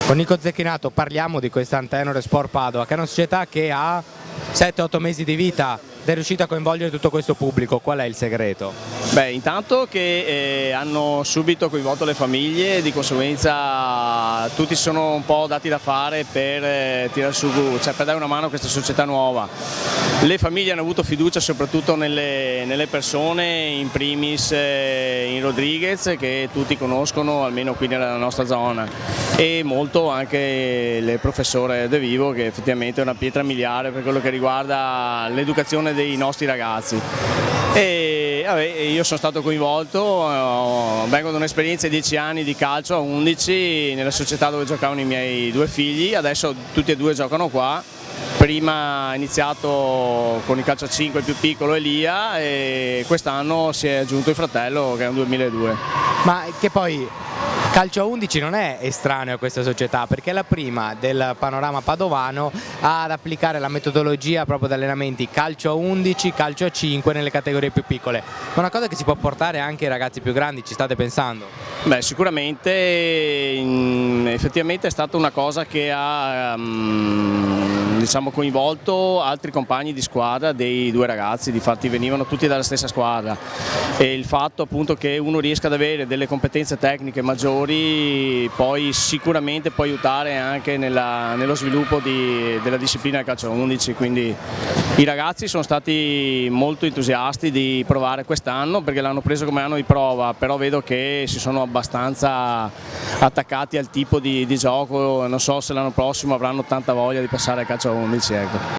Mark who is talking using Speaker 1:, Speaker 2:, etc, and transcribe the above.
Speaker 1: Con Nico Zecchinato parliamo di questa Antenor Sport Padova, che è una società che ha 7-8 mesi di vita ed è riuscita a coinvolgere tutto questo pubblico. Qual è il segreto?
Speaker 2: Beh, intanto che hanno subito coinvolto le famiglie, di conseguenza tutti sono un po' dati da fare per tirare su, cioè per dare una mano a questa società nuova. Le famiglie hanno avuto fiducia soprattutto nelle persone, in primis in Rodriguez, che tutti conoscono almeno qui nella nostra zona, e molto anche il professore De Vivo, che effettivamente è una pietra miliare per quello che riguarda l'educazione dei nostri ragazzi. E vabbè, io sono stato coinvolto, vengo da un'esperienza di 10 anni di calcio a 11 nella società dove giocavano i miei due figli, adesso tutti e due giocano qua. Prima ha iniziato con il calcio a 5 il più piccolo Elia, e quest'anno si è aggiunto il fratello, che è un 2002.
Speaker 1: Ma che poi calcio a 11 non è estraneo a questa società, perché è la prima del panorama padovano ad applicare la metodologia proprio di allenamenti calcio a 11, calcio a 5 nelle categorie più piccole. Ma una cosa che si può portare anche ai ragazzi più grandi, ci state pensando?
Speaker 2: Beh, sicuramente, effettivamente è stata una cosa che ha diciamo, coinvolto altri compagni di squadra dei due ragazzi, difatti venivano tutti dalla stessa squadra, e il fatto appunto che uno riesca ad avere delle competenze tecniche maggiori poi sicuramente può aiutare anche nello sviluppo della disciplina del calcio a 11, quindi i ragazzi sono stati molto entusiasti di provare quest'anno, perché l'hanno preso come anno di prova, però vedo che si sono abbastanza attaccati al tipo di gioco, non so se l'anno prossimo avranno tanta voglia di passare al calcio a 11. Ecco.